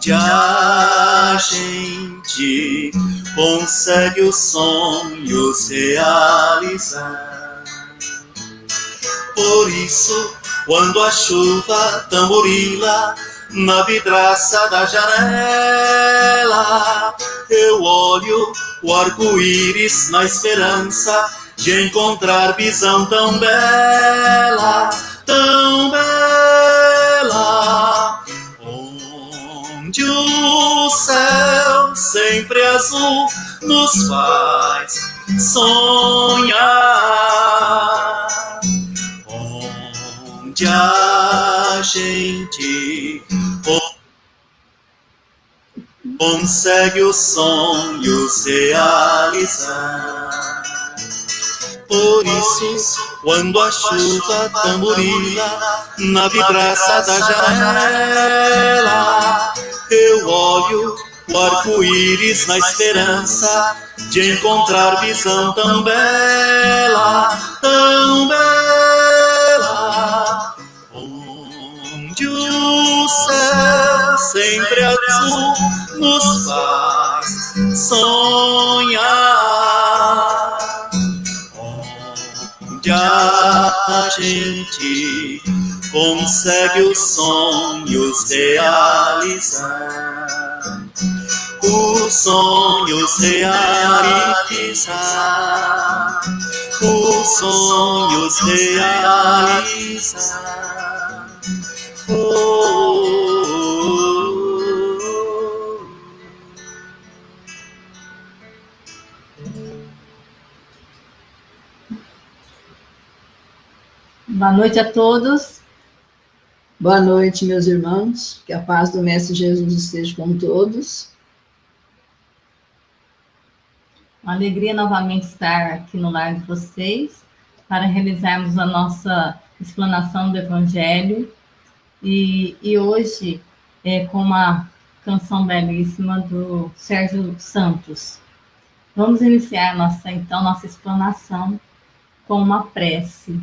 onde a gente consegue os sonhos realizar. Por isso, quando a chuva tamborila na vidraça da janela, eu olho o arco-íris na esperança de encontrar visão tão bela, tão bela. Onde o céu sempre azul nos faz sonhar, onde a gente consegue os sonhos realizar. Por isso, quando a chuva tamborila na vidraça da janela, eu olho o arco-íris na esperança de encontrar visão tão bela, tão bela. Onde o céu sempre azul nos faz sonhar, onde a gente consegue os sonhos realizar, os sonhos realizar, os sonhos realizar. Boa noite a todos. Boa noite, meus irmãos. Que a paz do Mestre Jesus esteja com todos. Uma alegria novamente estar aqui no lar de vocês para realizarmos a nossa explanação do Evangelho. E hoje, com uma canção belíssima do Sérgio Santos. Vamos iniciar nossa explanação com uma prece.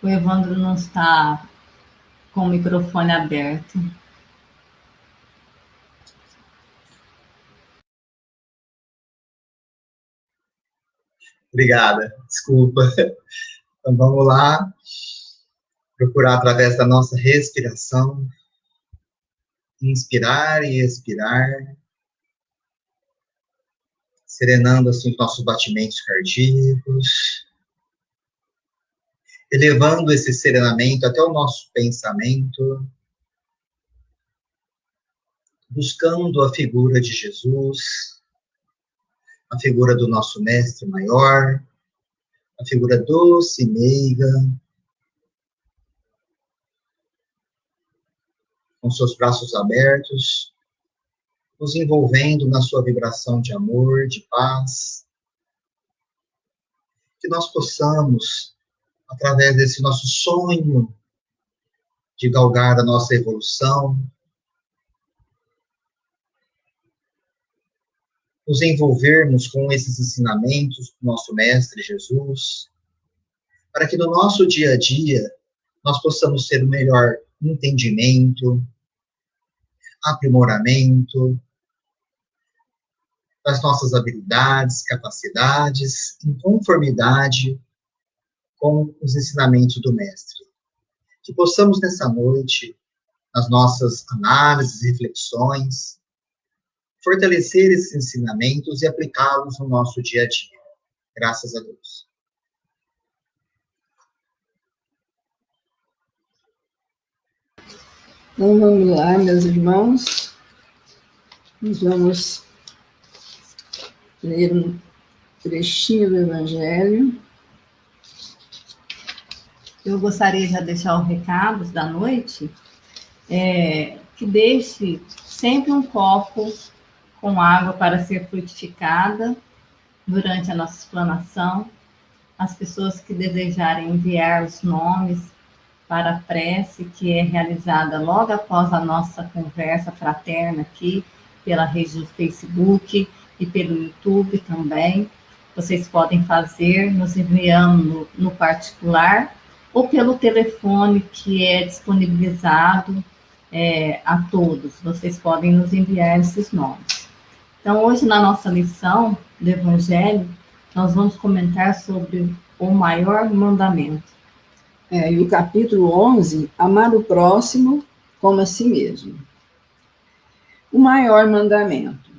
O Evandro não está com o microfone aberto. Obrigada, desculpa. Então vamos lá, procurar através da nossa respiração, inspirar e expirar, serenando assim os nossos batimentos cardíacos, elevando esse serenamento até o nosso pensamento, buscando a figura de Jesus, a figura do nosso Mestre Maior, a figura doce e meiga, com seus braços abertos, nos envolvendo na sua vibração de amor, de paz, que nós possamos, através desse nosso sonho de galgar a nossa evolução, nos envolvermos com esses ensinamentos do nosso Mestre Jesus, para que no nosso dia a dia nós possamos ter o melhor entendimento, aprimoramento das nossas habilidades, capacidades, em conformidade com os ensinamentos do Mestre. Que possamos nessa noite, nas nossas análises, reflexões, fortalecer esses ensinamentos e aplicá-los no nosso dia a dia. Graças a Deus. Então, vamos lá, meus irmãos. Nós vamos ler um trechinho do Evangelho. Eu gostaria de deixar os recados da noite, que deixe sempre um copo com água para ser frutificada durante a nossa explanação. as pessoas que desejarem enviar os nomes para a prece, que é realizada logo após a nossa conversa fraterna aqui, pela rede do Facebook e pelo YouTube também. Vocês podem fazer nos enviando no particular ou pelo telefone que é disponibilizado a todos. Vocês podem nos enviar esses nomes. Então, hoje, na nossa lição do Evangelho, nós vamos comentar sobre o maior mandamento. E o capítulo 11, amar o próximo como a si mesmo. O maior mandamento.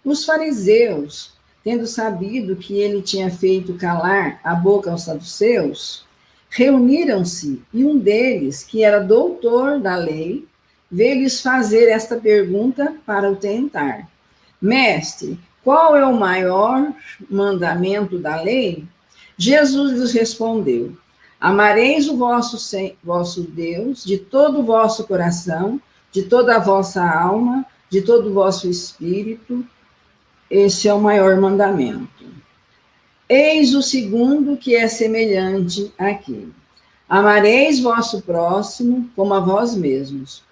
Os fariseus, tendo sabido que ele tinha feito calar a boca aos saduceus, reuniram-se, e um deles, que era doutor da lei, veio-lhes fazer esta pergunta para o tentar. Mestre, qual é o maior mandamento da lei? Jesus lhes respondeu: amareis o vosso Deus de todo o vosso coração, de toda a vossa alma, de todo o vosso espírito. Esse é o maior mandamento. Eis o segundo, que é semelhante àquele. Amareis vosso próximo como a vós mesmos.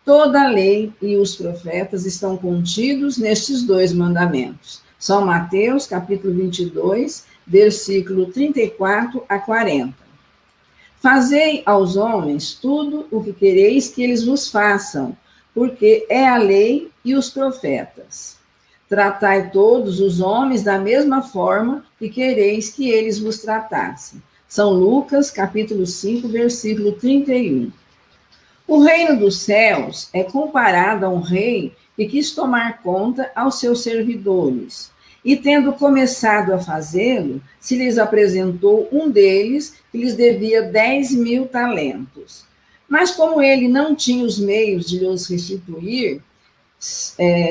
Toda a lei e os profetas estão contidos nestes dois mandamentos. São Mateus, capítulo 22, versículo 34 a 40. Fazei aos homens tudo o que quereis que eles vos façam, porque é a lei e os profetas. Tratai todos os homens da mesma forma que quereis que eles vos tratassem. São Lucas, capítulo 5, versículo 31. O reino dos céus é comparado a um rei que quis tomar conta aos seus servidores. E, tendo começado a fazê-lo, se lhes apresentou um deles que lhes devia 10.000 talentos. Mas como ele não tinha os meios de lhes restituir,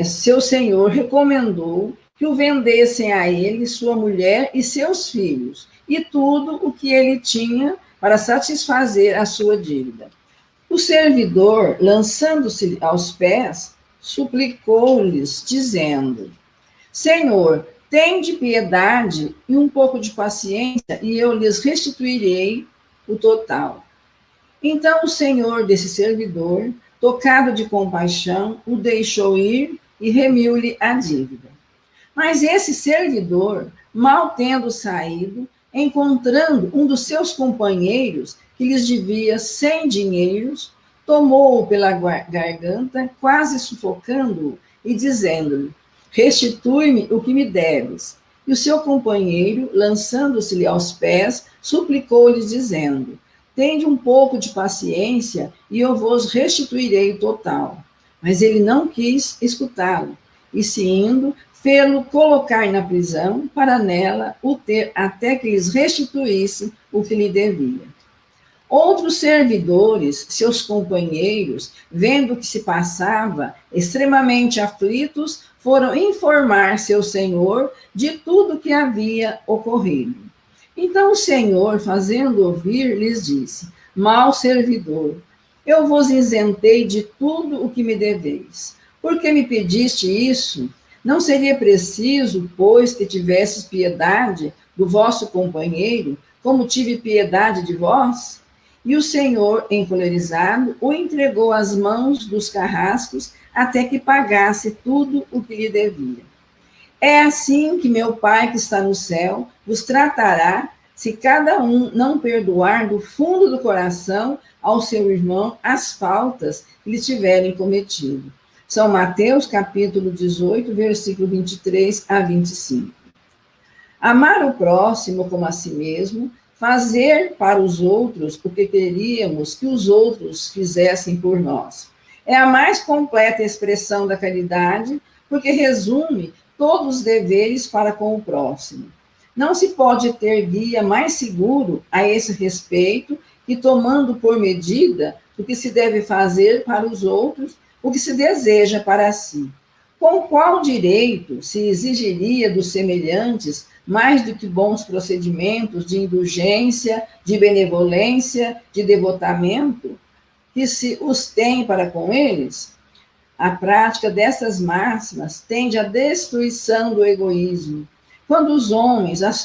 seu senhor recomendou que o vendessem a ele, sua mulher e seus filhos, e tudo o que ele tinha para satisfazer a sua dívida. O servidor, lançando-se aos pés, suplicou-lhes, dizendo: Senhor, tende piedade e um pouco de paciência, e eu lhes restituirei o total. Então o senhor desse servidor, tocado de compaixão, o deixou ir e remiu-lhe a dívida. Mas esse servidor, mal tendo saído, encontrando um dos seus companheiros que lhes devia 100 dinheiros, tomou-o pela garganta, quase sufocando-o, e dizendo-lhe: restitui-me o que me deves. E o seu companheiro, lançando-se-lhe aos pés, suplicou-lhe, dizendo: tende um pouco de paciência, e eu vos restituirei o total. Mas ele não quis escutá-lo, e se indo, fê-lo colocar na prisão, para nela o ter até que lhes restituísse o que lhe devia. Outros servidores, seus companheiros, vendo o que se passava, extremamente aflitos, foram informar seu senhor de tudo que havia ocorrido. Então o senhor, fazendo ouvir, lhes disse: mau servidor, eu vos isentei de tudo o que me deveis. Por que me pediste isso? Não seria preciso, pois, que tivesses piedade do vosso companheiro, como tive piedade de vós? E o senhor, encolerizado, o entregou às mãos dos carrascos até que pagasse tudo o que lhe devia. É assim que meu Pai que está no céu vos tratará, se cada um não perdoar do fundo do coração ao seu irmão as faltas que lhe tiverem cometido. São Mateus, capítulo 18, versículo 23 a 25. Amar o próximo como a si mesmo, fazer para os outros o que queríamos que os outros fizessem por nós. É a mais completa expressão da caridade, porque resume todos os deveres para com o próximo. Não se pode ter guia mais seguro a esse respeito que, tomando por medida o que se deve fazer para os outros, o que se deseja para si. Com qual direito se exigiria dos semelhantes mais do que bons procedimentos de indulgência, de benevolência, de devotamento, que se os tem para com eles? A prática dessas máximas tende à destruição do egoísmo. Quando os homens as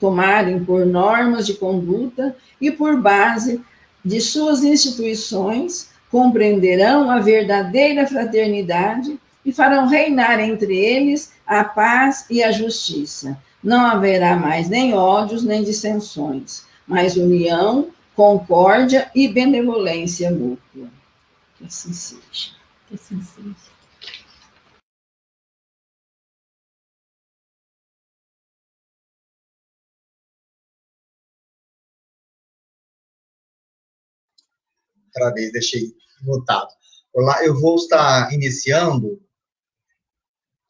tomarem por normas de conduta e por base de suas instituições, compreenderão a verdadeira fraternidade e farão reinar entre eles a paz e a justiça. Não haverá mais nem ódios, nem dissensões, mas união, concórdia e benevolência mútua. Que assim seja. Que assim seja. Outra vez, deixei notado. Olá, eu vou estar iniciando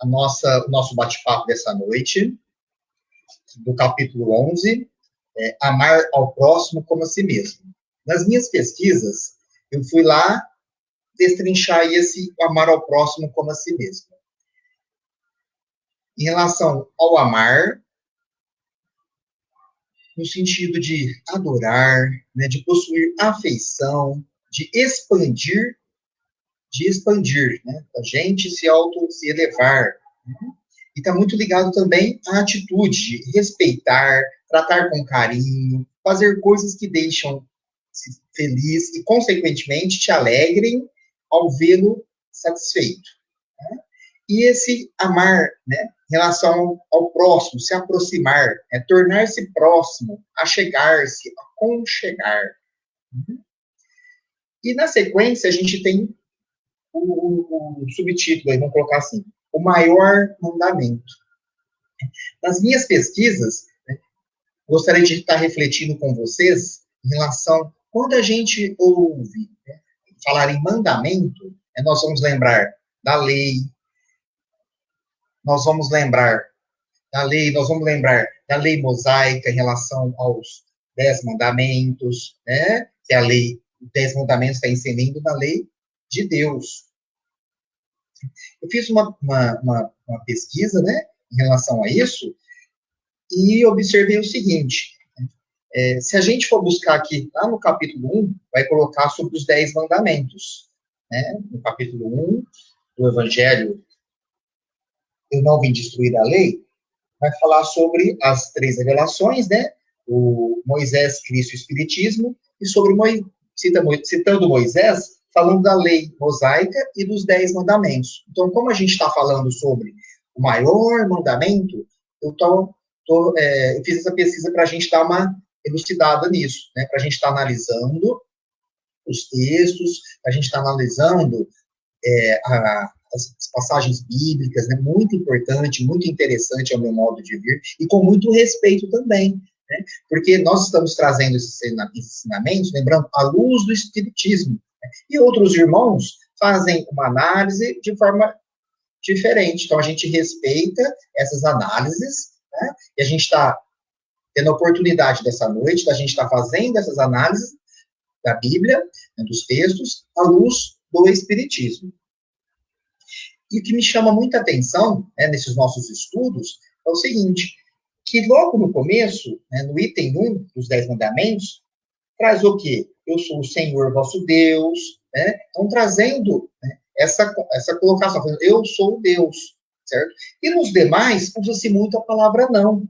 o nosso bate-papo dessa noite, do capítulo 11, Amar ao próximo como a si mesmo. Nas minhas pesquisas, eu fui lá destrinchar esse amar ao próximo como a si mesmo. Em relação ao amar, no sentido de adorar, né, de possuir afeição, de expandir, né, a gente se elevar. Né? E está muito ligado também à atitude de respeitar, tratar com carinho, fazer coisas que deixam feliz e, consequentemente, te alegrem ao vê-lo satisfeito. Né? E esse amar, né, em relação ao próximo, se aproximar, tornar-se próximo, achegar-se, aconchegar. E, na sequência, a gente tem o subtítulo, aí, vamos colocar assim, o maior mandamento. Nas minhas pesquisas, né, gostaria de estar refletindo com vocês em relação, quando a gente ouve, né, falar em mandamento, nós vamos lembrar da lei, nós vamos lembrar da lei mosaica em relação aos 10 mandamentos, né? Que a lei, os 10 mandamentos está inserindo na lei de Deus. Eu fiz uma pesquisa, né, em relação a isso, e observei o seguinte, se a gente for buscar aqui, lá no capítulo 1, vai colocar sobre os 10 mandamentos, né? No capítulo 1 do Evangelho, Eu Não Vim Destruir a Lei, vai falar sobre as 3 revelações, né? O Moisés, Cristo e o Espiritismo, e sobre citando Moisés, falando da lei mosaica e dos 10 mandamentos. Então, como a gente está falando sobre o maior mandamento, eu fiz essa pesquisa para a gente dar uma elucidada nisso, né? Para a gente estar analisando os textos, a gente está analisando as passagens bíblicas, né, muito importante, muito interessante ao meu modo de ver, e com muito respeito também, né, porque nós estamos trazendo esses ensinamentos, lembrando, à luz do Espiritismo, né, e outros irmãos fazem uma análise de forma diferente, então a gente respeita essas análises, né, e a gente está tendo a oportunidade dessa noite, da gente estar fazendo essas análises da Bíblia, né, dos textos, à luz do Espiritismo. E o que me chama muita atenção, né, nesses nossos estudos é o seguinte, que logo no começo, né, no item 1 dos 10 mandamentos, traz o quê? Eu sou o Senhor vosso Deus, né? Então, trazendo, né, essa colocação, eu sou Deus, certo? E nos demais, usa-se muito a palavra não.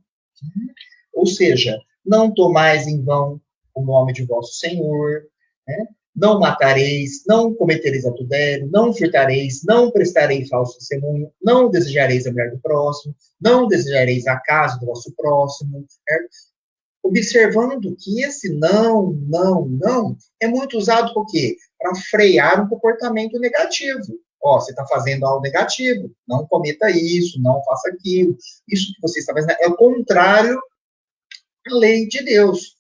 Ou seja, não tomais em vão o nome de vosso Senhor, né? Não matareis, não cometereis adultério, não furtareis, não prestareis falso testemunho, não desejareis a mulher do próximo, não desejareis a casa do vosso próximo, certo? Observando que esse não é muito usado por quê? Para frear um comportamento negativo. Ó, você está fazendo algo negativo, não cometa isso, não faça aquilo. Isso que você está fazendo é o contrário à lei de Deus.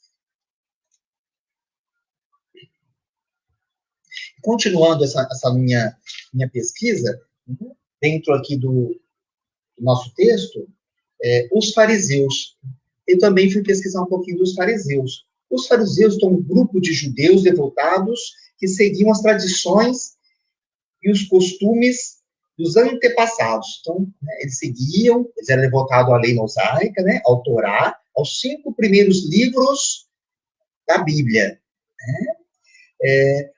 Continuando essa minha pesquisa, dentro aqui do nosso texto, os fariseus. Eu também fui pesquisar um pouquinho dos fariseus. Os fariseus são um grupo de judeus devotados que seguiam as tradições e os costumes dos antepassados. Então, né, eles eram devotados à lei mosaica, né, ao Torá, aos 5 primeiros livros da Bíblia. Né?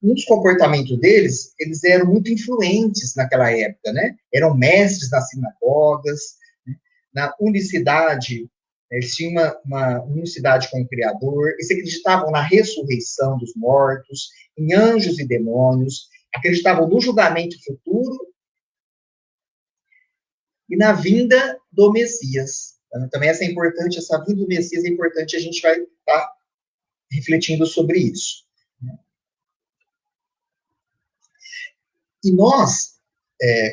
Nos comportamentos deles, eles eram muito influentes naquela época, né? Eram mestres nas sinagogas, né? Na unicidade Eles tinham uma unicidade com o Criador, eles acreditavam na ressurreição dos mortos, em anjos e demônios, acreditavam no julgamento futuro e na vinda do Messias. Também essa vinda do Messias é importante, a gente vai estar refletindo sobre isso. E nós,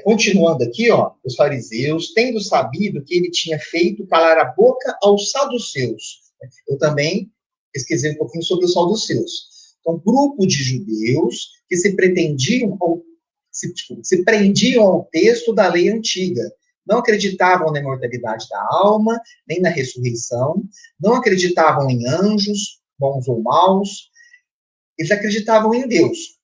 continuando aqui, os fariseus, tendo sabido que ele tinha feito calar a boca aos saduceus. Eu também pesquisei um pouquinho sobre os saduceus. Então, grupo de judeus que se prendiam ao texto da lei antiga. Não acreditavam na imortalidade da alma, nem na ressurreição. Não acreditavam em anjos, bons ou maus. Eles acreditavam em Deus.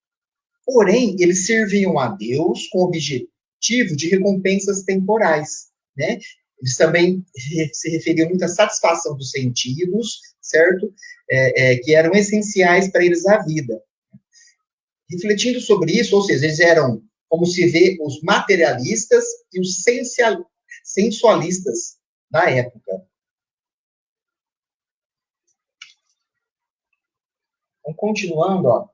Porém, eles serviam a Deus com o objetivo de recompensas temporais, né? Eles também se referiam muito à satisfação dos sentidos, certo? Que eram essenciais para eles à vida. Refletindo sobre isso, ou seja, eles eram, como se vê, os materialistas e os sensualistas da época. Então, continuando,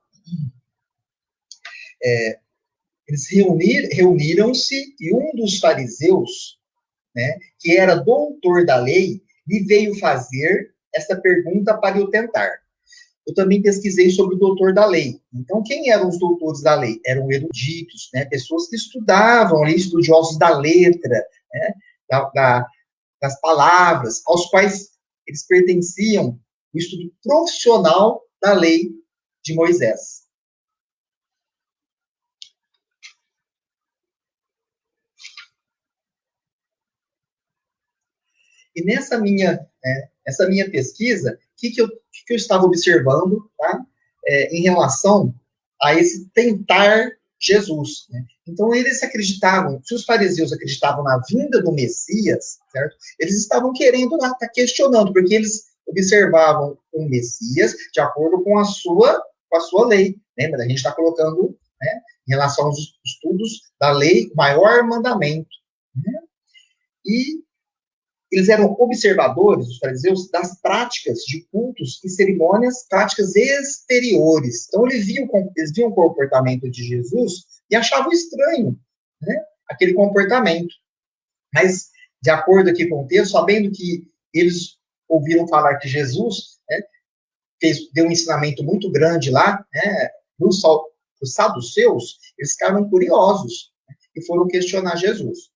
eles reuniram-se e um dos fariseus, né, que era doutor da lei, lhe veio fazer essa pergunta para o tentar. Eu também pesquisei sobre o doutor da lei. Então, quem eram os doutores da lei? Eram eruditos, né, pessoas que estudavam, ali, estudiosos da letra, né, das palavras, aos quais eles pertenciam, o estudo profissional da lei de Moisés. E nessa minha pesquisa, o que eu estava observando, tá? Em relação a esse tentar Jesus, né? Então, eles acreditavam, se os fariseus acreditavam na vinda do Messias, certo? Eles estavam querendo lá, tá questionando, porque eles observavam o Messias de acordo com a sua lei. Lembra? A gente está colocando, né, em relação aos estudos da lei, o maior mandamento, né? E eles eram observadores, os fariseus, das práticas de cultos e cerimônias, práticas exteriores. Então, eles viam o comportamento de Jesus e achavam estranho, né, aquele comportamento. Mas, de acordo aqui com o texto, sabendo que eles ouviram falar que Jesus, né, deu um ensinamento muito grande lá, né, os saduceus, eles ficaram curiosos, né, e foram questionar Jesus.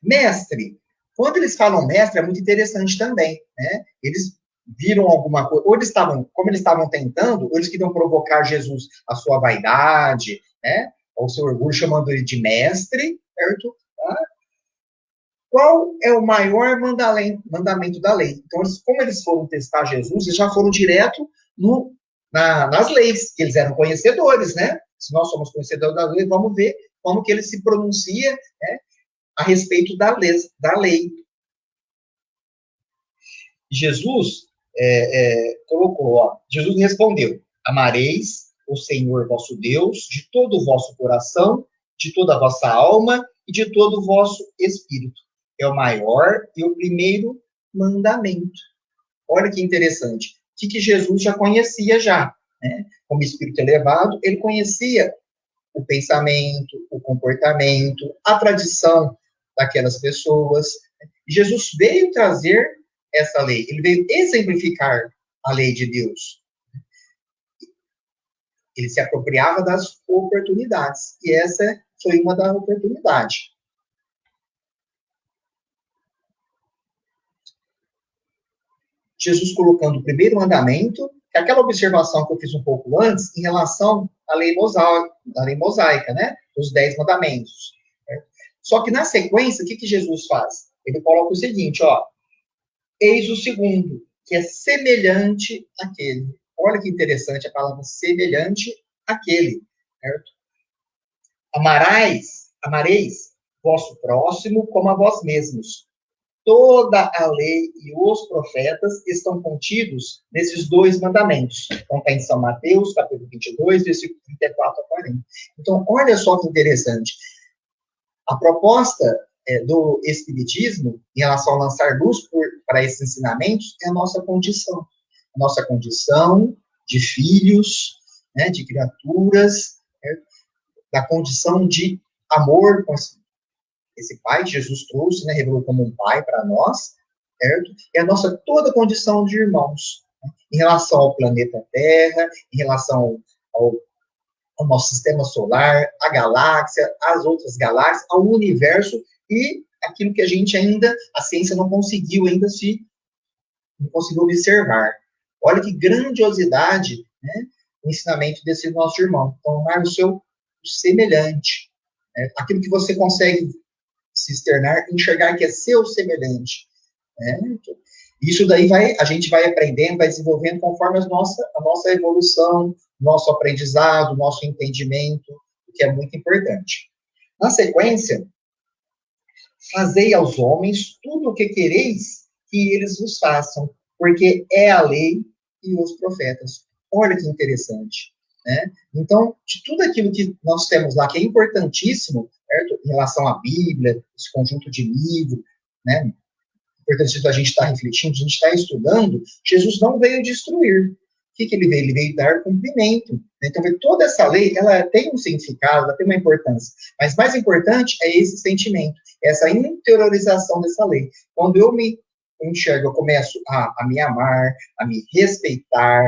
Mestre, quando eles falam mestre, é muito interessante também, né? Eles viram alguma coisa, ou como eles estavam tentando, ou eles queriam provocar Jesus a sua vaidade, né? Ou seu orgulho, chamando ele de mestre, certo? Tá? Qual é o maior mandamento da lei? Então, como eles foram testar Jesus, eles já foram direto nas leis, que eles eram conhecedores, né? Se nós somos conhecedores da lei, vamos ver como que ele se pronuncia, né, a respeito da lei. Jesus colocou, Jesus respondeu: amareis o Senhor vosso Deus de todo o vosso coração, de toda a vossa alma e de todo o vosso espírito. É o maior e o primeiro mandamento. Olha que interessante. O que Jesus já conhecia já, né? Como espírito elevado, ele conhecia o pensamento, o comportamento, a tradição daquelas pessoas. Jesus veio trazer essa lei, ele veio exemplificar a lei de Deus. Ele se apropriava das oportunidades, e essa foi uma das oportunidades. Jesus colocando o primeiro mandamento, que é aquela observação que eu fiz um pouco antes, em relação à lei mosaica, né? Os 10 mandamentos. Só que na sequência, o que Jesus faz? Ele coloca o seguinte, eis o segundo, que é semelhante àquele. Olha que interessante a palavra semelhante àquele, certo? Amareis vosso próximo como a vós mesmos. Toda a lei e os profetas estão contidos nesses 2 mandamentos. Então, está em São Mateus, capítulo 22, versículo 34 a 40. Então, olha só que interessante. A proposta do Espiritismo, em relação a lançar luz para esses ensinamentos, é a nossa condição. A nossa condição de filhos, né, de criaturas, né, da condição de amor com esse Pai que Jesus trouxe, né, revelou como um Pai para nós, certo? E a nossa toda condição de irmãos, né, em relação ao planeta Terra, em relação ao nosso sistema solar, a galáxia, as outras galáxias, ao universo e aquilo que a gente ainda, a ciência não conseguiu observar. Olha que grandiosidade, né, o ensinamento desse nosso irmão. Então, amar o seu semelhante, né, aquilo que você consegue se externar, enxergar que é seu semelhante, né? Isso daí a gente vai aprendendo, vai desenvolvendo conforme a nossa evolução, nosso aprendizado, nosso entendimento, o que é muito importante. Na sequência, fazei aos homens tudo o que quereis que eles vos façam, porque é a lei e os profetas. Olha que interessante, né? Então, de tudo aquilo que nós temos lá, que é importantíssimo, certo? Em relação à Bíblia, esse conjunto de livros, né? Importante a gente estar refletindo, a gente está estudando, Jesus não veio destruir. O que ele veio? Ele veio dar cumprimento. Então, toda essa lei, ela tem um significado, ela tem uma importância. Mas mais importante é esse sentimento, essa interiorização dessa lei. Quando eu me enxergo, eu começo a me amar, a me respeitar,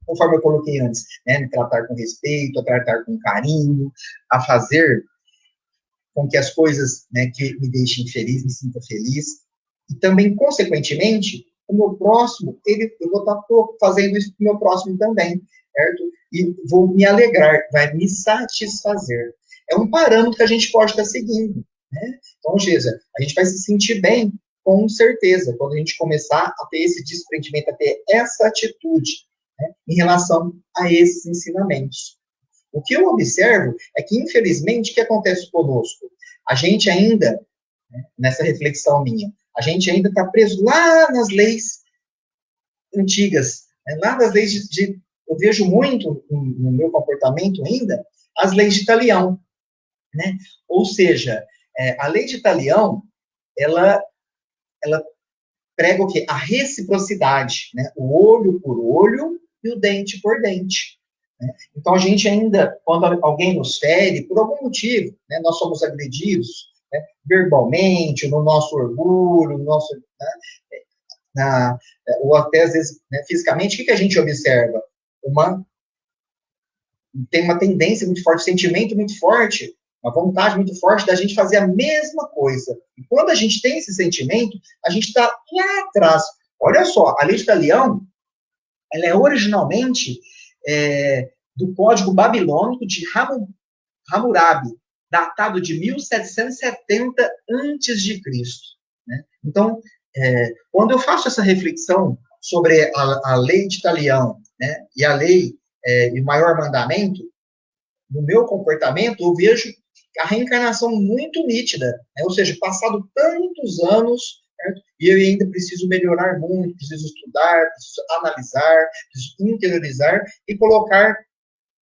conforme eu coloquei antes, né? Me tratar com respeito, a tratar com carinho, a fazer com que as coisas, né, que me deixem feliz, me sinta feliz, e também, consequentemente, o meu próximo, eu vou estar fazendo isso para o meu próximo também, certo? E vou me alegrar, vai me satisfazer. É um parâmetro que a gente pode estar seguindo, né? Então, Geisa, a gente vai se sentir bem, com certeza, quando a gente começar a ter esse desprendimento, a ter essa atitude, né, em relação a esses ensinamentos. O que eu observo é que, infelizmente, o que acontece conosco? A gente ainda, né, nessa reflexão minha, a gente ainda está preso lá nas leis antigas, né, lá nas leis eu vejo muito no meu comportamento ainda, as leis de Talião, né? Ou seja, a lei de Talião, ela prega o quê? A reciprocidade, né? O olho por olho e o dente por dente. Então, a gente ainda, quando alguém nos fere, por algum motivo, né, nós somos agredidos, né, verbalmente, no nosso orgulho, no nosso, né, ou até, às vezes, né, fisicamente, o que a gente observa? Tem uma tendência muito forte, um sentimento muito forte, uma vontade muito forte da gente fazer a mesma coisa. E quando a gente tem esse sentimento, a gente está lá atrás. Olha só, a lei de Talião, ela é originalmente do Código Babilônico de Hammurabi, datado de 1770 a.C., né? Então, quando eu faço essa reflexão sobre a lei de Talião, né, e a lei e o maior mandamento, no meu comportamento, eu vejo a reencarnação muito nítida, né? Ou seja, passado tantos anos, certo? E eu ainda preciso melhorar muito, preciso estudar, preciso analisar, preciso interiorizar e colocar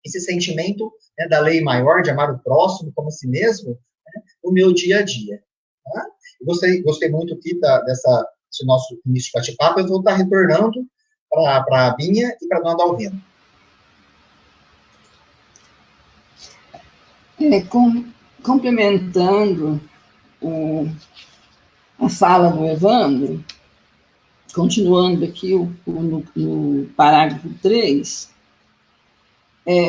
esse sentimento, né, da lei maior, de amar o próximo como a si mesmo, né, no meu dia a dia. Tá? Eu gostei muito aqui desse nosso início de bate-papo. Eu vou estar retornando para a Binha e para a dona Dalvina. Complementando a fala do Evandro, continuando aqui no parágrafo 3,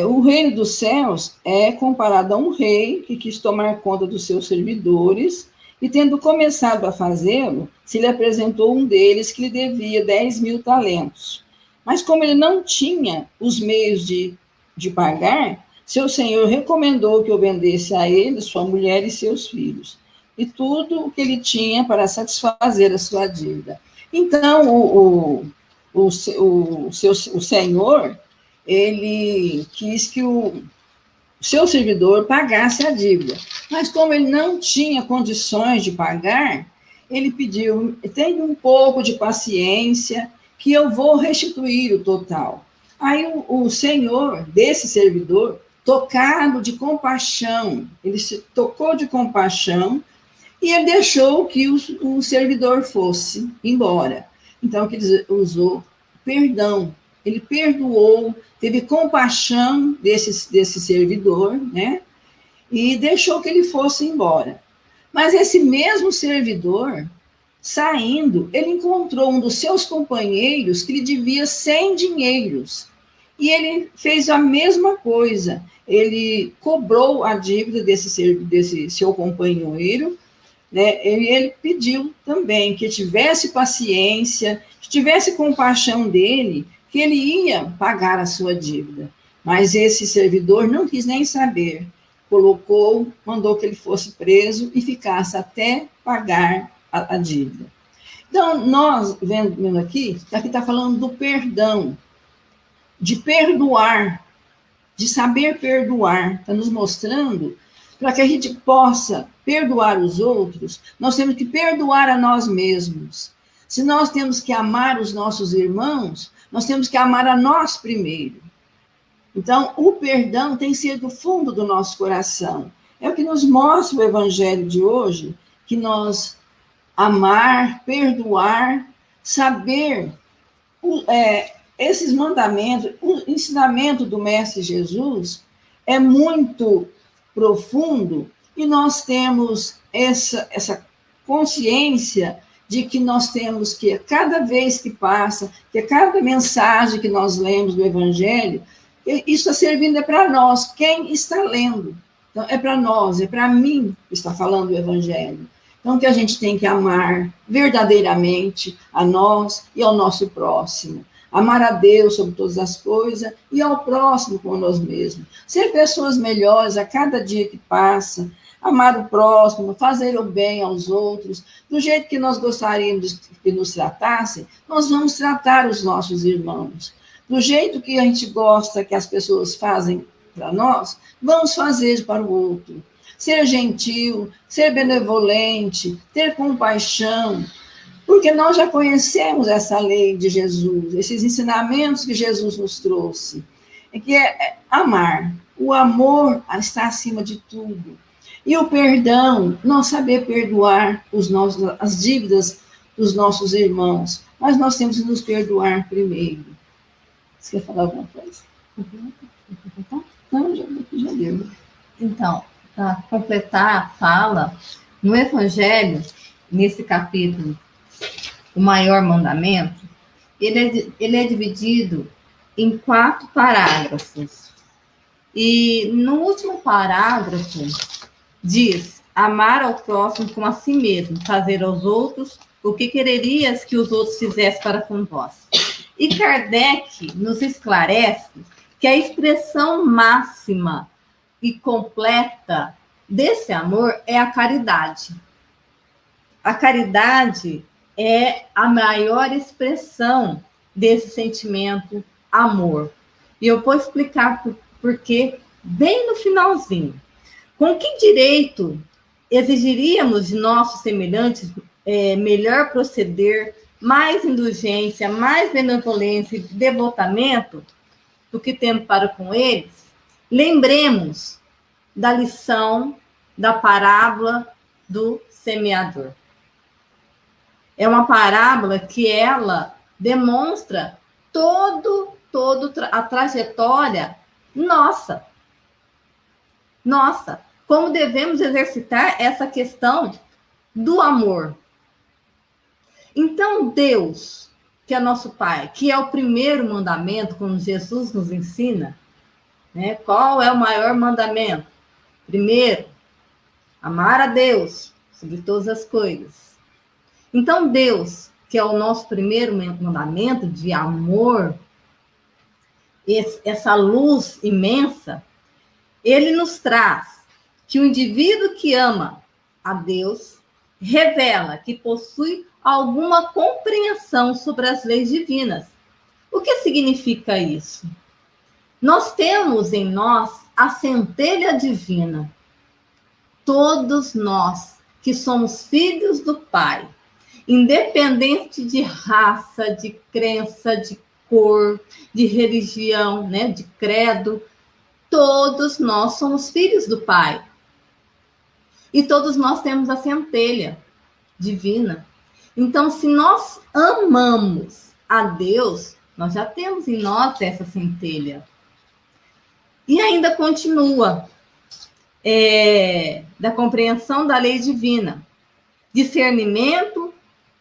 o reino dos céus é comparado a um rei que quis tomar conta dos seus servidores e, tendo começado a fazê-lo, se lhe apresentou um deles que lhe devia 10.000 talentos. Mas como ele não tinha os meios de pagar, seu senhor recomendou que o vendesse a ele, sua mulher e seus filhos, e tudo o que ele tinha para satisfazer a sua dívida. Então, o senhor, ele quis que o seu servidor pagasse a dívida, mas como ele não tinha condições de pagar, ele pediu: tenha um pouco de paciência, que eu vou restituir o total. Aí o senhor desse servidor, tocado de compaixão, ele se tocou de compaixão, E ele deixou que o servidor fosse embora. Então, que ele usou perdão. Ele perdoou, teve compaixão desse servidor, né? E deixou que ele fosse embora. Mas esse mesmo servidor, saindo, ele encontrou um dos seus companheiros que lhe devia 100 dinheiros. E ele fez a mesma coisa. Ele cobrou a dívida desse seu companheiro, né? Ele pediu também que tivesse paciência, que tivesse compaixão dele, que ele ia pagar a sua dívida. Mas esse servidor não quis nem saber. Mandou que ele fosse preso e ficasse até pagar a dívida. Então, nós, vendo aqui está falando do perdão, de perdoar, de saber perdoar. Está nos mostrando, para que a gente possa perdoar os outros, nós temos que perdoar a nós mesmos. Se nós temos que amar os nossos irmãos, nós temos que amar a nós primeiro. Então, o perdão tem que ser do fundo do nosso coração. É o que nos mostra o Evangelho de hoje, que nós amar, perdoar, saber esses mandamentos, o ensinamento do Mestre Jesus é muito profundo e nós temos essa consciência de que nós temos que, cada vez que passa, que cada mensagem que nós lemos do Evangelho, isso está servindo para nós, quem está lendo. Então, é para nós, é para mim que está falando o Evangelho. Então, que a gente tem que amar verdadeiramente a nós e ao nosso próximo. Amar a Deus sobre todas as coisas e ao próximo como nós mesmos. Ser pessoas melhores a cada dia que passa. Amar o próximo, fazer o bem aos outros. Do jeito que nós gostaríamos que nos tratassem, nós vamos tratar os nossos irmãos. Do jeito que a gente gosta que as pessoas fazem para nós, vamos fazer para o outro. Ser gentil, ser benevolente, ter compaixão, porque nós já conhecemos essa lei de Jesus, esses ensinamentos que Jesus nos trouxe, que é amar. O amor está acima de tudo. E o perdão, nós saber perdoar as dívidas dos nossos irmãos, mas nós temos que nos perdoar primeiro. Você quer falar alguma coisa? Não, já deu. Então, para completar a fala, no Evangelho, nesse capítulo, o maior mandamento, ele é dividido em 4 parágrafos. E no último parágrafo, diz: amar ao próximo como a si mesmo, fazer aos outros o que quererias que os outros fizessem para com vós. E Kardec nos esclarece que a expressão máxima e completa desse amor é a caridade. A caridade é a maior expressão desse sentimento amor. E eu vou explicar por quê bem no finalzinho. Com que direito exigiríamos de nossos semelhantes melhor proceder, mais indulgência, mais benevolência e devotamento do que temos para com eles? Lembremos da lição da parábola do semeador. É uma parábola que ela demonstra toda a trajetória nossa, como devemos exercitar essa questão do amor. Então, Deus, que é nosso Pai, que é o primeiro mandamento, como Jesus nos ensina, né? Qual é o maior mandamento? Primeiro, amar a Deus sobre todas as coisas. Então, Deus, que é o nosso primeiro mandamento de amor, essa luz imensa, ele nos traz que o indivíduo que ama a Deus revela que possui alguma compreensão sobre as leis divinas. O que significa isso? Nós temos em nós a centelha divina. Todos nós que somos filhos do Pai, independente de raça, de crença, de cor, de religião, né, de credo, todos nós somos filhos do Pai. E todos nós temos a centelha divina. Então, se nós amamos a Deus, nós já temos em nós essa centelha. E ainda continua, da compreensão da lei divina. Discernimento,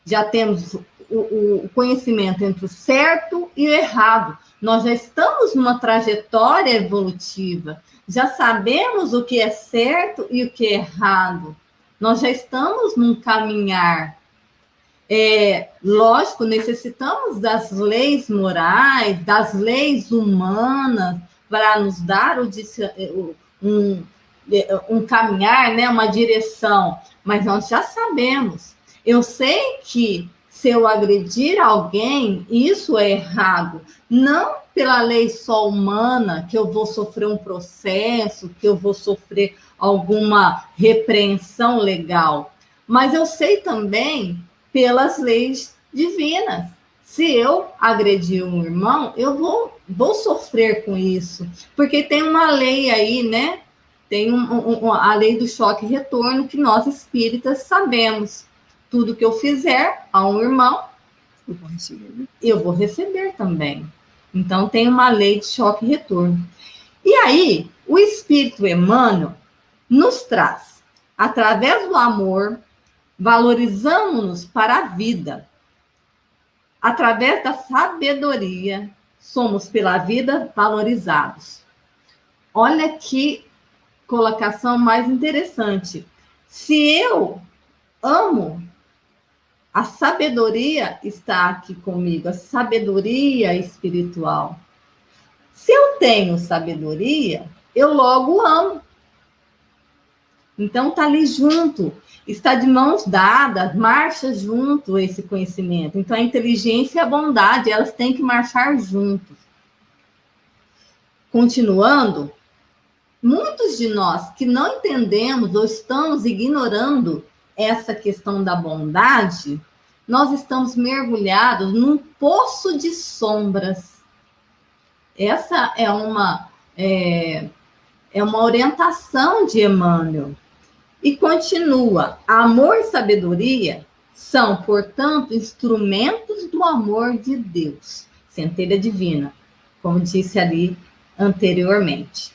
já temos o conhecimento entre o certo e o errado. Nós já estamos numa trajetória evolutiva, já sabemos o que é certo e o que é errado. Nós já estamos num caminhar. Lógico, necessitamos das leis morais, das leis humanas, para nos dar um caminhar, né, uma direção. Mas nós já sabemos. Eu sei que se eu agredir alguém, isso é errado. Não pela lei só humana, que eu vou sofrer um processo, que eu vou sofrer alguma repreensão legal. Mas eu sei também pelas leis divinas. Se eu agredir um irmão, eu vou sofrer com isso. Porque tem uma lei aí, né? Tem a lei do choque e retorno, que nós espíritas sabemos. Tudo que eu fizer a um irmão, eu vou receber também. Então, tem uma lei de choque e retorno. E aí, o Espírito Emmanuel nos traz, através do amor, valorizamos-nos para a vida. Através da sabedoria, somos pela vida valorizados. Olha que colocação mais interessante. Se eu amo, a sabedoria está aqui comigo, a sabedoria espiritual. Se eu tenho sabedoria, eu logo amo. Então, está ali junto, está de mãos dadas, marcha junto esse conhecimento. Então, a inteligência e a bondade, elas têm que marchar juntos. Continuando, muitos de nós que não entendemos ou estamos ignorando essa questão da bondade, nós estamos mergulhados num poço de sombras. Essa é uma orientação de Emmanuel. E continua, amor e sabedoria são, portanto, instrumentos do amor de Deus, centelha divina, como disse ali anteriormente.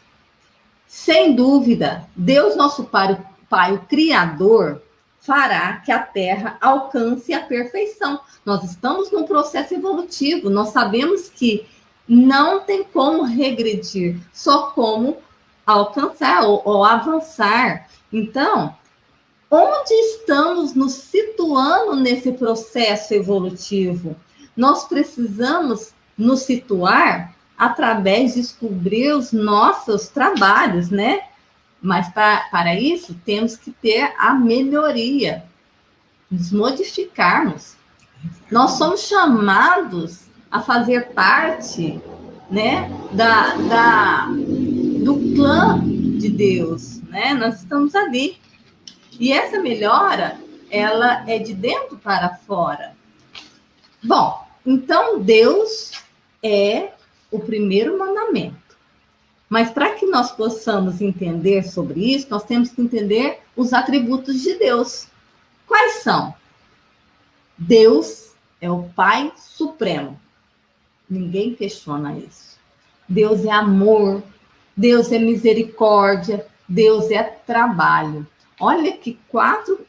Sem dúvida, Deus, nosso Pai, o Criador, fará que a Terra alcance a perfeição. Nós estamos num processo evolutivo, nós sabemos que não tem como regredir, só como alcançar ou avançar. Então, onde estamos nos situando nesse processo evolutivo? Nós precisamos nos situar através de descobrir os nossos trabalhos, né? Mas para isso temos que ter a melhoria, nos modificarmos. Nós somos chamados a fazer parte, né, do clã de Deus, né? Nós estamos ali. E essa melhora, ela é de dentro para fora. Bom, então Deus é o primeiro mandamento. Mas para que nós possamos entender sobre isso, nós temos que entender os atributos de Deus. Quais são? Deus é o Pai Supremo. Ninguém questiona isso. Deus é amor, Deus é misericórdia, Deus é trabalho. Olha que 4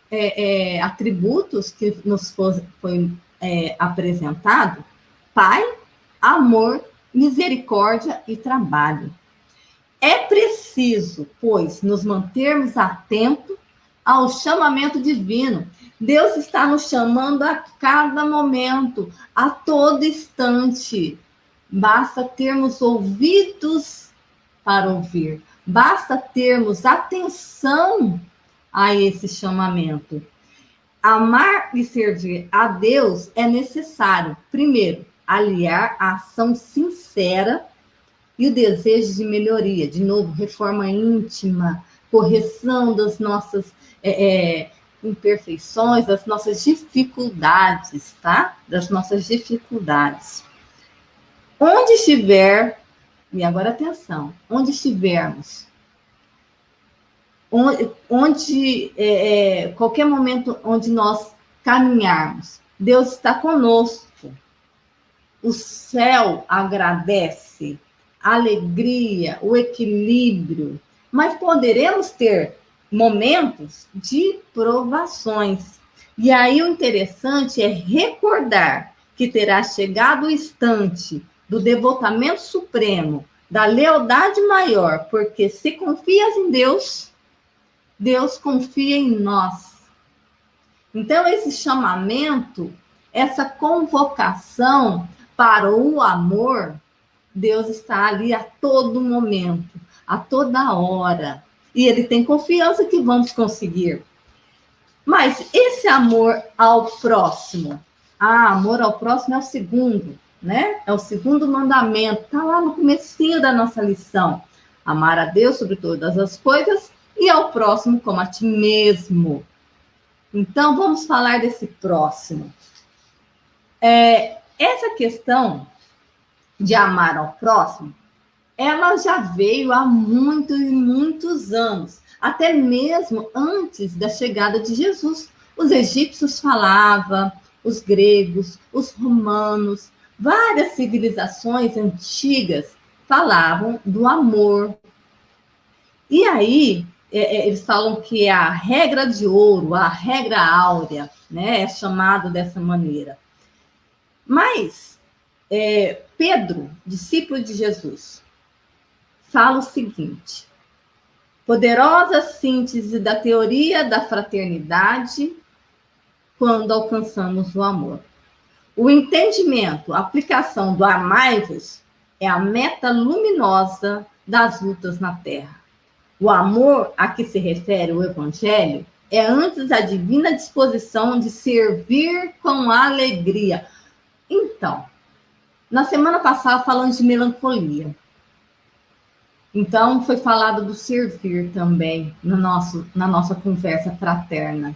atributos que nos foi apresentado: Pai, amor, misericórdia e trabalho. É preciso, pois, nos mantermos atentos ao chamamento divino. Deus está nos chamando a cada momento, a todo instante. Basta termos ouvidos para ouvir. Basta termos atenção a esse chamamento. Amar e servir a Deus é necessário, primeiro, aliar a ação sincera e o desejo de melhoria, de novo, reforma íntima, correção das nossas imperfeições, das nossas dificuldades, tá? Das nossas dificuldades. Onde estiver, e agora atenção, onde estivermos, onde qualquer momento onde nós caminharmos, Deus está conosco. O céu agradece, a alegria, o equilíbrio, mas poderemos ter momentos de provações. E aí o interessante é recordar que terá chegado o instante do devotamento supremo, da lealdade maior, porque se confias em Deus, Deus confia em nós. Então, esse chamamento, essa convocação para o amor, Deus está ali a todo momento, a toda hora. E Ele tem confiança que vamos conseguir. Mas esse amor ao próximo, amor ao próximo é o segundo, né? É o segundo mandamento, está lá no comecinho da nossa lição. Amar a Deus sobre todas as coisas e ao próximo como a ti mesmo. Então, vamos falar desse próximo. Essa questão de amar ao próximo, ela já veio há muitos e muitos anos, até mesmo antes da chegada de Jesus. Os egípcios falavam, os gregos, os romanos, várias civilizações antigas falavam do amor. E aí, eles falam que é a regra de ouro, a regra áurea, né? É chamado dessa maneira. Mas Pedro, discípulo de Jesus, fala o seguinte: poderosa síntese da teoria da fraternidade quando alcançamos o amor. O entendimento, a aplicação do amai-vos é a meta luminosa das lutas na terra. O amor a que se refere o Evangelho é antes a divina disposição de servir com alegria. Então, na semana passada falamos de melancolia. Então, foi falado do servir também na nossa conversa fraterna.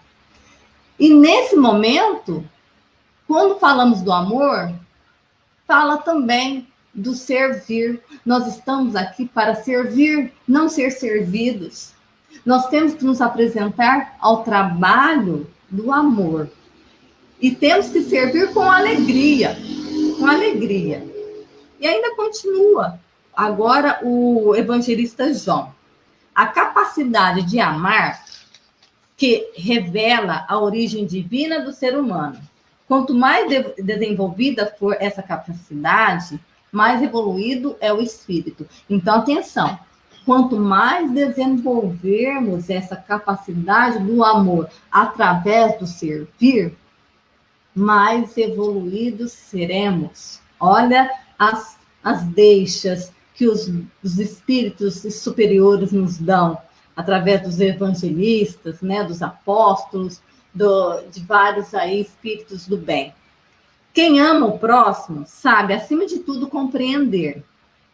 E nesse momento, quando falamos do amor, fala também do servir. Nós estamos aqui para servir, não ser servidos. Nós temos que nos apresentar ao trabalho do amor. E temos que servir com alegria. Com alegria. E ainda continua. Agora, o evangelista João. A capacidade de amar que revela a origem divina do ser humano. Quanto mais desenvolvida for essa capacidade, mais evoluído é o espírito. Então, atenção. Quanto mais desenvolvermos essa capacidade do amor através do servir, mais evoluídos seremos. Olha as deixas que os espíritos superiores nos dão, através dos evangelistas, né, dos apóstolos, de vários aí espíritos do bem. Quem ama o próximo sabe, acima de tudo, compreender.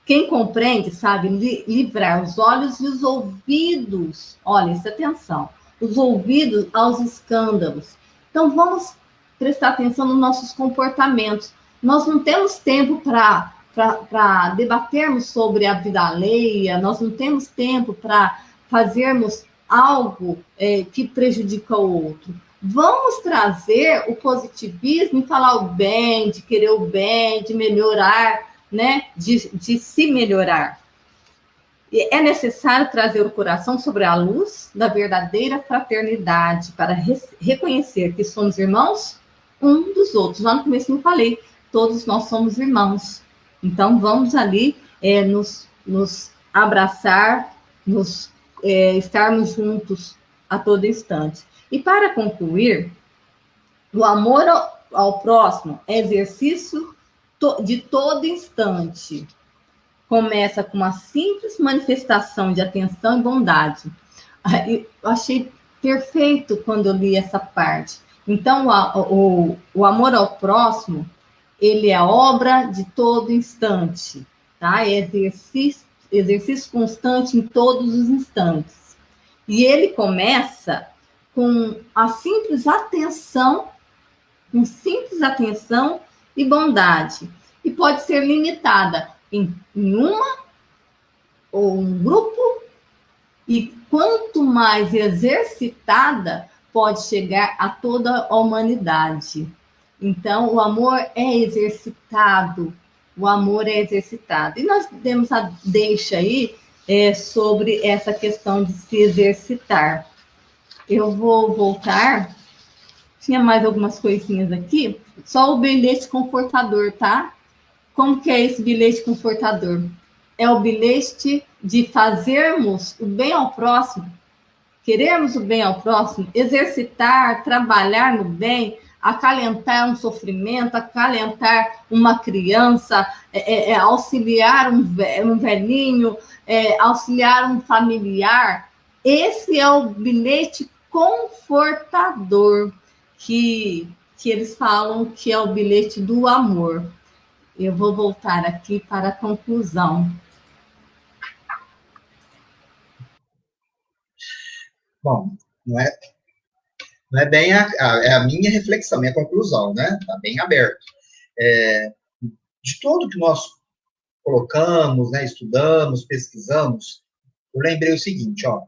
Quem compreende sabe livrar os olhos e os ouvidos, olha, isso, atenção, os ouvidos aos escândalos. Então, vamos prestar atenção nos nossos comportamentos. Nós não temos tempo para debatermos sobre a vida alheia, nós não temos tempo para fazermos algo que prejudica o outro. Vamos trazer o positivismo e falar o bem, de querer o bem, de melhorar, né? De se melhorar. E é necessário trazer o coração sobre a luz da verdadeira fraternidade para reconhecer que somos irmãos um dos outros. Lá no começo eu falei, todos nós somos irmãos. Então, vamos ali nos abraçar, estarmos juntos a todo instante. E para concluir, o amor ao próximo é exercício de todo instante. Começa com uma simples manifestação de atenção e bondade. Eu achei perfeito quando eu li essa parte. Então, o amor ao próximo, ele é obra de todo instante, tá? É exercício constante em todos os instantes. E ele começa com a simples atenção e bondade. E pode ser limitada em uma, ou um grupo, e quanto mais exercitada, pode chegar a toda a humanidade. Então, o amor é exercitado, o amor é exercitado. E nós temos a deixa aí sobre essa questão de se exercitar. Eu vou voltar, tinha mais algumas coisinhas aqui, só o bilhete confortador, tá? Como que é esse bilhete confortador? É o bilhete de fazermos o bem ao próximo, querermos o bem ao próximo, exercitar, trabalhar no bem, acalentar um sofrimento, acalentar uma criança, auxiliar um velhinho, auxiliar um familiar. Esse é o bilhete confortador que eles falam que é o bilhete do amor. Eu vou voltar aqui para a conclusão. Bom, não é bem a minha reflexão, minha conclusão, né? Está bem aberto. De tudo que nós colocamos, né, estudamos, pesquisamos, eu lembrei o seguinte, ó,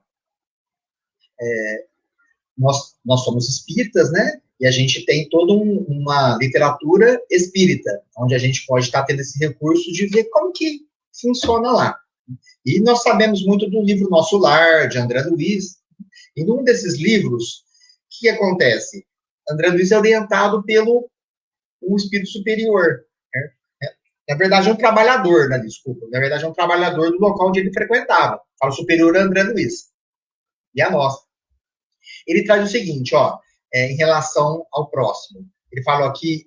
nós somos espíritas, né? E a gente tem toda uma literatura espírita, onde a gente pode estar tendo esse recurso de ver como que funciona lá. E nós sabemos muito do livro Nosso Lar, de André Luiz. E num desses livros, o que acontece? André Luiz é orientado pelo um espírito superior. Né? Na verdade, é um trabalhador, né? Desculpa. Na verdade, é um trabalhador do local onde ele frequentava. Fala superior a André Luiz. E a nossa. Ele traz o seguinte, ó, em relação ao próximo. Ele falou aqui,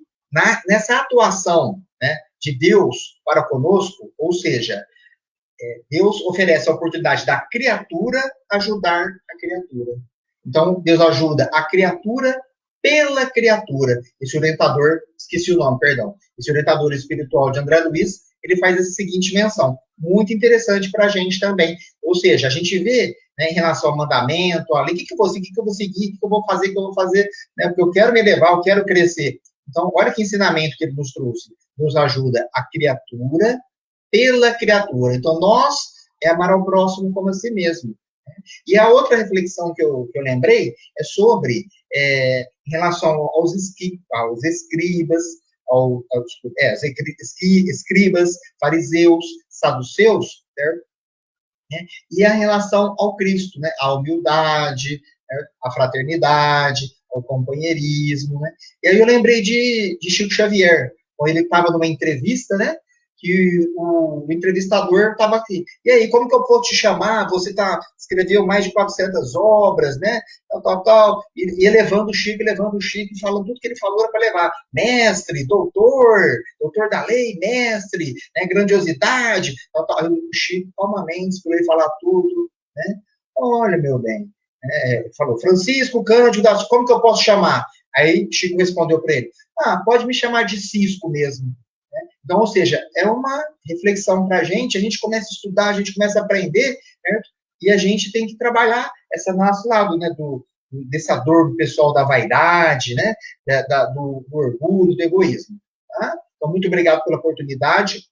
nessa atuação, né, de Deus para conosco, ou seja, Deus oferece a oportunidade da criatura ajudar a criatura. Então, Deus ajuda a criatura pela criatura. Esse orientador, esqueci o nome, perdão. Esse orientador espiritual de André Luiz, ele faz essa seguinte menção, muito interessante para a gente também. Ou seja, a gente vê, né, em relação ao mandamento, ali, o que eu vou seguir, o que eu vou seguir, o que eu vou fazer, né, porque eu quero me elevar, eu quero crescer. Então, olha que ensinamento que ele nos trouxe. Nos ajuda a criatura pela criatura. Então, nós é amar ao próximo como a si mesmo. E a outra reflexão que eu lembrei é sobre, em relação aos escribas, escribas, fariseus, saduceus, certo? E a relação ao Cristo, né? A humildade, certo? A fraternidade, ao companheirismo, né? E aí eu lembrei de Chico Xavier, quando ele estava numa entrevista, né? Que o entrevistador estava aqui. E aí, como que eu posso te chamar? Você escreveu mais de 400 obras, né? Tal. E elevando o Chico, falando tudo que ele falou era para levar. Mestre, doutor da lei, mestre, né? Grandiosidade, tal. O Chico calmamente para ele falar tudo, né? Olha, meu bem, falou, Francisco Cândido da Silva, como que eu posso chamar? Aí Chico respondeu para ele, pode me chamar de Cisco mesmo. Então, ou seja, é uma reflexão para a gente começa a estudar, a gente começa a aprender, certo? E a gente tem que trabalhar esse nosso lado, né, dessa dor do pessoal da vaidade, né, do orgulho, do egoísmo. Tá? Então, muito obrigado pela oportunidade.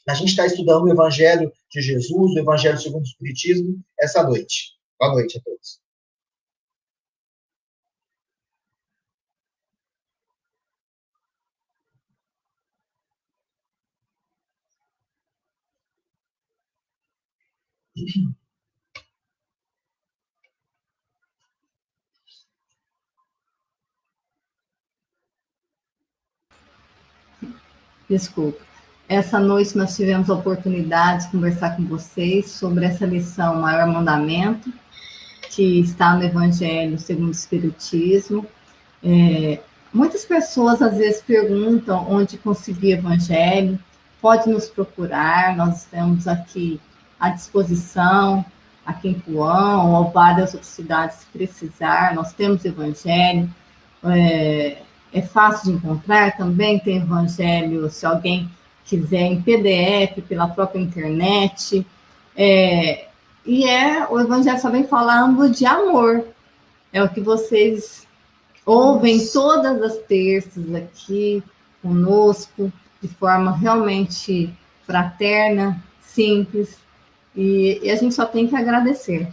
A gente está estudando o Evangelho de Jesus, o Evangelho segundo o Espiritismo, essa noite. Boa noite a todos. Desculpa. Essa noite nós tivemos a oportunidade de conversar com vocês sobre essa lição Maior Mandamento, que está no Evangelho segundo o Espiritismo. Muitas pessoas às vezes perguntam onde conseguir o Evangelho. Pode nos procurar, nós estamos aqui à disposição, aqui em Puã, ou várias outras cidades, se precisar. Nós temos Evangelho. É fácil de encontrar também, tem Evangelho, se alguém quiser, em PDF, pela própria internet. O Evangelho só vem falando de amor. É o que vocês ouvem todas as terças aqui conosco, de forma realmente fraterna, simples, e a gente só tem que agradecer.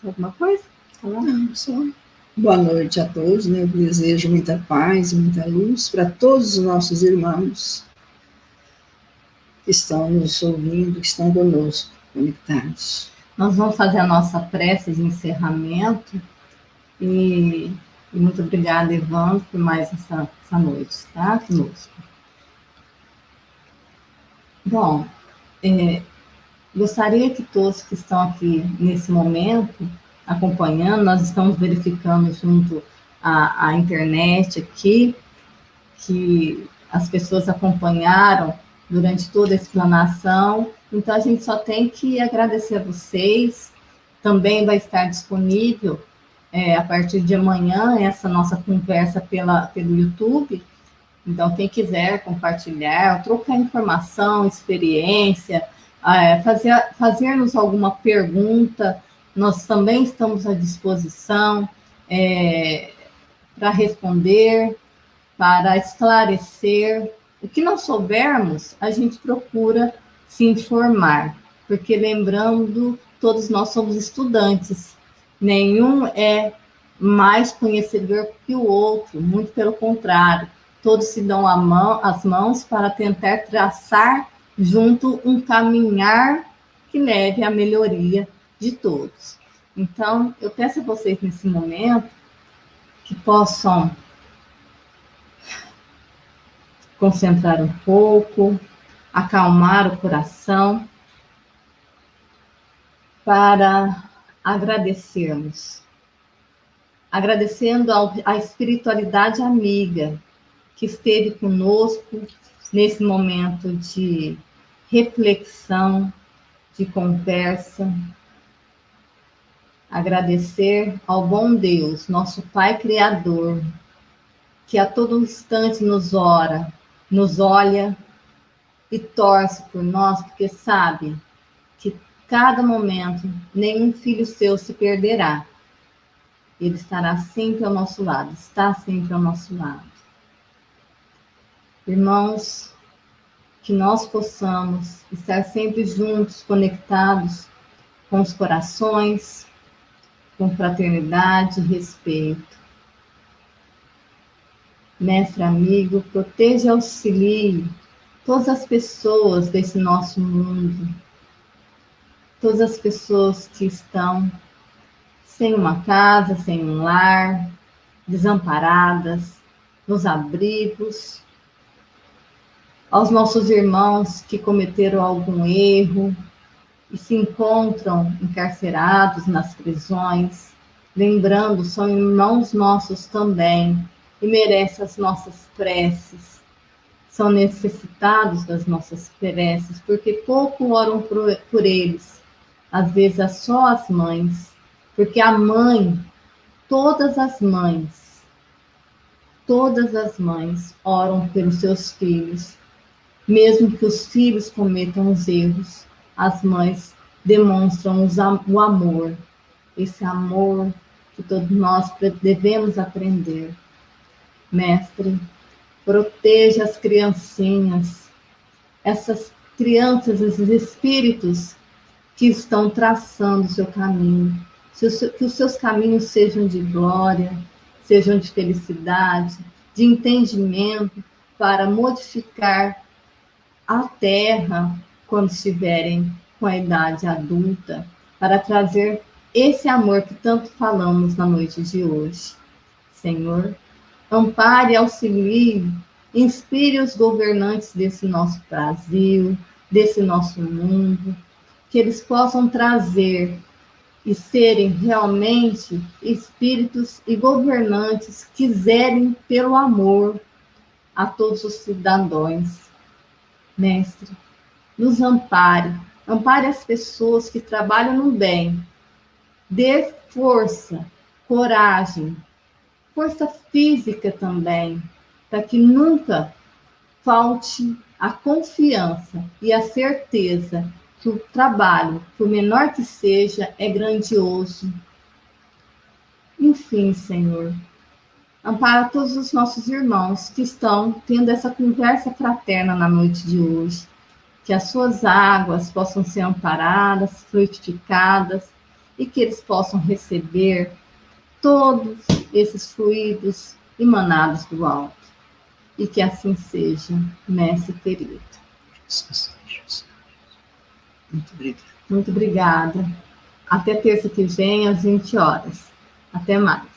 alguma coisa? Não, só boa noite a todos, né? Eu desejo muita paz e muita luz para todos os nossos irmãos que estão nos ouvindo, que estão conosco, conectados. Nós vamos fazer a nossa prece de encerramento e muito obrigada, Evandro, por mais essa noite, tá? Conosco. Bom, gostaria que todos que estão aqui nesse momento acompanhando, nós estamos verificando junto à internet aqui, que as pessoas acompanharam durante toda a explanação, então a gente só tem que agradecer a vocês. Também vai estar disponível a partir de amanhã essa nossa conversa pelo YouTube. Então, quem quiser compartilhar, trocar informação, experiência, fazer-nos alguma pergunta, nós também estamos à disposição para responder, para esclarecer. O que não soubermos, a gente procura se informar, porque lembrando, todos nós somos estudantes, nenhum é mais conhecedor que o outro, muito pelo contrário, todos se dão as mãos para tentar traçar junto um caminhar que leve à melhoria de todos. Então, eu peço a vocês nesse momento que possam concentrar um pouco, acalmar o coração para agradecermos. Agradecendo à espiritualidade amiga que esteve conosco nesse momento de reflexão, de conversa. Agradecer ao bom Deus, nosso Pai Criador, que a todo instante nos olha e torce por nós, porque sabe que cada momento nenhum filho seu se perderá. Ele estará sempre ao nosso lado, está sempre ao nosso lado. Irmãos, que nós possamos estar sempre juntos, conectados com os corações, com fraternidade e respeito. Mestre amigo, proteja e auxilie todas as pessoas desse nosso mundo, todas as pessoas que estão sem uma casa, sem um lar, desamparadas, nos abrigos, aos nossos irmãos que cometeram algum erro e se encontram encarcerados nas prisões, lembrando, são irmãos nossos também e merecem as nossas preces, são necessitados das nossas preces, porque pouco oram por eles, às vezes é só as mães, porque a mãe, todas as mães oram pelos seus filhos, mesmo que os filhos cometam os erros, as mães demonstram o amor, esse amor que todos nós devemos aprender. Mestre, proteja as criancinhas, essas crianças, esses espíritos que estão traçando o seu caminho, que os seus caminhos sejam de glória, sejam de felicidade, de entendimento, para modificar a terra quando estiverem com a idade adulta, para trazer esse amor que tanto falamos na noite de hoje. Senhor, ampare e auxilie, inspire os governantes desse nosso Brasil, desse nosso mundo, que eles possam trazer e serem realmente espíritos e governantes que zerem pelo amor a todos os cidadãos. Mestre, nos ampare as pessoas que trabalham no bem, dê força, coragem, força física também, para que nunca falte a confiança e a certeza que o trabalho, por menor que seja, é grandioso. Enfim, Senhor, ampara todos os nossos irmãos que estão tendo essa conversa fraterna na noite de hoje, que as suas águas possam ser amparadas, frutificadas, e que eles possam receber todos esses fluidos emanados do alto. E que assim seja, mestre querido. Muito obrigada. Muito obrigada. Até terça que vem, às 20 horas. Até mais.